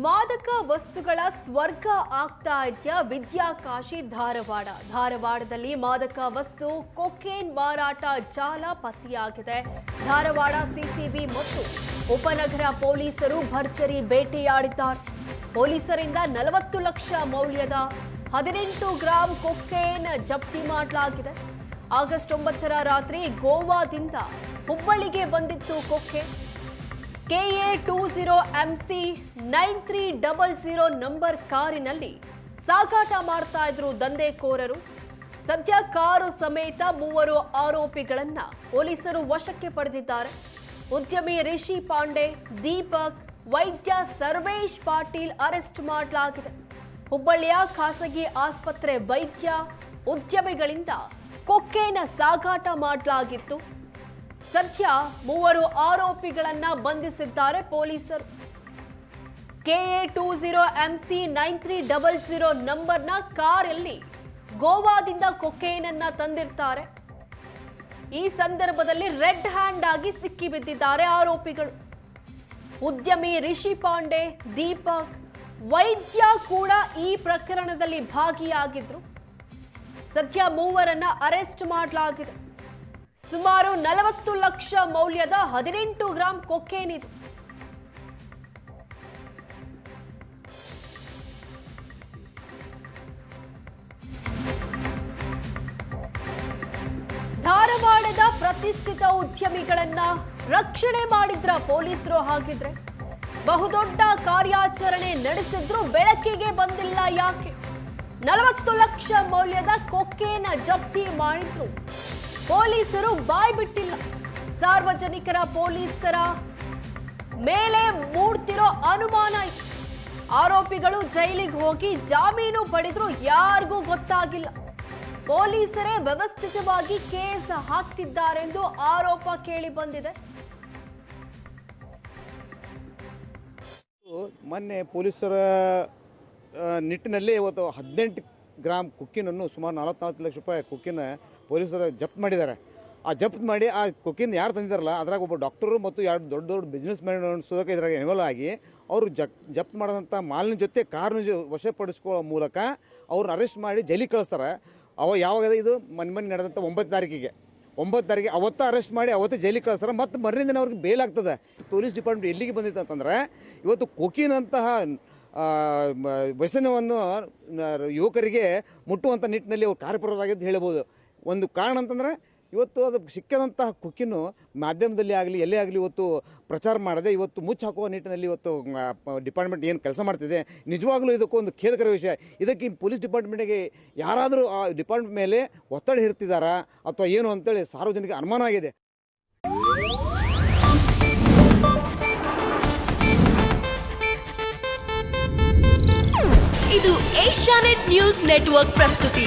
ಮಾದಕ ವಸ್ತುಗಳ ಸ್ವರ್ಗ ಆಗ್ತಾ ಇದೆಯಾ ವಿದ್ಯಾಕಾಶಿ ಧಾರವಾಡದಲ್ಲಿ ಮಾದಕ ವಸ್ತು ಕೊಕೇನ್ ಮಾರಾಟ ಜಾಲ ಪತ್ತೆಯಾಗಿದೆ. ಧಾರವಾಡ ಸಿಸಿಬಿ ಮತ್ತು ಉಪನಗರ ಪೊಲೀಸರು ಭರ್ಜರಿ ಬೇಟೆಯಾಡಿದ್ದಾರೆ. ಪೊಲೀಸರಿಂದ 40 ಲಕ್ಷ ಮೌಲ್ಯದ 18 ಗ್ರಾಂ ಕೊಕೇನ್ ಜಪ್ತಿ ಮಾಡಲಾಗಿದೆ. ಆಗಸ್ಟ್ 9ರ ರಾತ್ರಿ ಗೋವಾದಿಂದ ಹುಬ್ಬಳ್ಳಿಗೆ ಬಂದಿತ್ತು ಕೊಕೇನ್. KA20MC 9300 ನಂಬರ್ ಕಾರಿನಲ್ಲಿ ಸಾಗಾಟ ಮಾಡ್ತಾ ಇದ್ರು ದಂಧೆಕೋರರು. ಸದ್ಯ ಕಾರು ಸಮೇತ 3 ಆರೋಪಿಗಳನ್ನ ಪೊಲೀಸರು ವಶಕ್ಕೆ ಪಡೆದಿದ್ದಾರೆ. ಉದ್ಯಮಿ ರಿಷಿ ಪಾಂಡೆ, ದೀಪಕ್, ವೈದ್ಯ ಸರ್ವೇಶ್ ಪಾಟೀಲ್ ಅರೆಸ್ಟ್ ಮಾಡಲಾಗಿದೆ. ಹುಬ್ಬಳ್ಳಿಯ ಖಾಸಗಿ ಆಸ್ಪತ್ರೆ ವೈದ್ಯ, ಉದ್ಯಮಿಗಳಿಂದ ಕೊಕೇನ್ ಸಾಗಾಟ ಮಾಡಲಾಗಿತ್ತು. ಸದ್ಯ 3 ಆರೋಪಿಗಳನ್ನ ಬಂಧಿಸಿದ್ದಾರೆ ಪೊಲೀಸರು. KA20MC 9300 ನಂಬರ್ನ ಕಾರಲ್ಲಿ ಗೋವಾದಿಂದ ಕೊಕೇನ್ ಅನ್ನ ತಂದಿರ್ತಾರೆ. ಈ ಸಂದರ್ಭದಲ್ಲಿ ರೆಡ್ ಹ್ಯಾಂಡ್ ಆಗಿ ಸಿಕ್ಕಿ ಬಿದ್ದಿದ್ದಾರೆ ಆರೋಪಿಗಳು. ಉದ್ಯಮಿ ರಿಷಿ ಪಾಂಡೆ, ದೀಪಕ್, ವೈದ್ಯ ಕೂಡ ಈ ಪ್ರಕರಣದಲ್ಲಿ ಭಾಗಿಯಾಗಿದ್ರು. ಸದ್ಯ 3ರನ್ನ ಅರೆಸ್ಟ್ ಮಾಡಲಾಗಿದೆ. ಸುಮಾರು 40 ಲಕ್ಷ ಮೌಲ್ಯದ 18 ಗ್ರಾಂ ಕೊಕೇನ್ ಇದು. ಧಾರವಾಡದ ಪ್ರತಿಷ್ಠಿತ ಉದ್ಯಮಿಗಳನ್ನ ರಕ್ಷಣೆ ಮಾಡಿದ್ರ ಪೊಲೀಸರು. ಹಾಗಿದ್ರೆ ಬಹುದೊಡ್ಡ ಕಾರ್ಯಾಚರಣೆ ನಡೆಸಿದ್ರು ಬೆಳಕಿಗೆ ಬಂದಿಲ್ಲ ಯಾಕೆ? 40 ಲಕ್ಷ ಮೌಲ್ಯದ ಕೊಕೇನ್ ಜಪ್ತಿ ಮಾಡಿದ್ರು. ಪೊಲೀಸರು ಬಾಯ್ ಬಿಟ್ಟಿಲ್ಲ. ಸಾರ್ವಜನಿಕರ ಪೊಲೀಸರ ಮೇಲೆ ಮೂಡ್ತಿರೋ ಅನುಮಾನ ಇದೆ. ಆರೋಪಿಗಳು ಜೈಲಿಗೆ ಹೋಗಿ ಜಾಮೀನು ಪಡೆದ್ರು ಯಾರಿಗೂ ಗೊತ್ತಾಗಿಲ್ಲ. ಪೊಲೀಸರೇ ವ್ಯವಸ್ಥಿತವಾಗಿ ಕೇಸ್ ಹಾಕ್ತಿದ್ದಾರೆಂದು ಆರೋಪ ಕೇಳಿ ಬಂದಿದೆ. ಮೊನ್ನೆ ಪೊಲೀಸರ ನಿಟ್ಟಿನಲ್ಲಿ ಇವತ್ತು 18 ಗ್ರಾಂ ಕೊಕೇನನ್ನು ಸುಮಾರು 44 ಲಕ್ಷ ರೂಪಾಯಿ ಕೊಕೇನ್ ಪೊಲೀಸರು ಜಪ್ತ್ ಮಾಡಿದ್ದಾರೆ. ಆ ಜಪ್ತ್ ಮಾಡಿ ಆ ಕೊಕೇನ್ ಯಾರು ತಂದಿದ್ದಾರಲ್ಲ ಅದ್ರಾಗ ಒಬ್ಬ ಡಾಕ್ಟರು ಮತ್ತು 2 ದೊಡ್ಡ ಬಿಸ್ನೆಸ್ ಮ್ಯಾನ್ ಸುದಕ ಇದ್ರಾಗ ಇನ್ವಾಲ್ವ್ ಆಗಿ ಅವರು ಜಪ್ತ್ ಮಾಡಿದಂಥ ಮಾಲಿನ ಜೊತೆ ಕಾರನ್ನ ವಶಪಡಿಸ್ಕೊಳ್ಳೋ ಮೂಲಕ ಅವ್ರನ್ನ ಅರೆಸ್ಟ್ ಮಾಡಿ ಜೈಲಿಗೆ ಕಳಿಸ್ತಾರೆ. ಯಾವಾಗ ಇದು ಮೊನ್ನೆ ನಡೆದಂಥ 9 ತಾರೀಕಿಗೆ ಅವತ್ತು ಅರೆಸ್ಟ್ ಮಾಡಿ ಅವತ್ತೇ ಜೈಲಿಗೆ ಕಳಿಸ್ತಾರೆ. ಮತ್ತು ಮರುದಿನ ದಿನ ಅವ್ರಿಗೆ ಬೇಲ್ ಆಗ್ತದೆ. ಪೊಲೀಸ್ ಡಿಪಾರ್ಟ್ಮೆಂಟ್ ಎಲ್ಲಿಗೆ ಬಂದಿತ್ತು ಅಂತಂದರೆ ಇವತ್ತು ಕೊಕೇನ್ ಅಂತಹ ವ್ಯಸನವನ್ನು ಯುವಕರಿಗೆ ಮುಟ್ಟುವಂಥ ನಿಟ್ಟಿನಲ್ಲಿ ಅವ್ರು ಕಾರ್ಯಪ್ರವೃತ್ತರಾಗಿದ್ದು ಹೇಳ್ಬೋದು. ಒಂದು ಕಾರಣ ಅಂತಂದರೆ ಇವತ್ತು ಅದು ಸಿಕ್ಕದಂತಹ ಕೊಕೇನು ಮಾಧ್ಯಮದಲ್ಲಿ ಆಗಲಿ ಎಲ್ಲೇ ಆಗಲಿ ಇವತ್ತು ಪ್ರಚಾರ ಮಾಡದೆ ಇವತ್ತು ಮುಚ್ಚಿ ಹಾಕುವ ನಿಟ್ಟಿನಲ್ಲಿ ಇವತ್ತು ಡಿಪಾರ್ಟ್ಮೆಂಟ್ ಏನು ಕೆಲಸ ಮಾಡ್ತಿದೆ. ನಿಜವಾಗ್ಲೂ ಇದಕ್ಕೊಂದು ಖೇದಕರ ವಿಷಯ. ಇದಕ್ಕೆ ಪೊಲೀಸ್ ಡಿಪಾರ್ಟ್ಮೆಂಟಿಗೆ ಯಾರಾದರೂ ಆ ಡಿಪಾರ್ಟ್ಮೆಂಟ್ ಮೇಲೆ ಒತ್ತಡ ಹೇರ್ತಿದ್ದಾರಾ ಅಥವಾ ಏನು ಅಂತೇಳಿ ಸಾರ್ವಜನಿಕ ಅನುಮಾನ ಆಗಿದೆ. ಇದು ಏಷ್ಯಾನೆಟ್ ನ್ಯೂಸ್ ನೆಟ್ವರ್ಕ್ ಪ್ರಸ್ತುತಿ.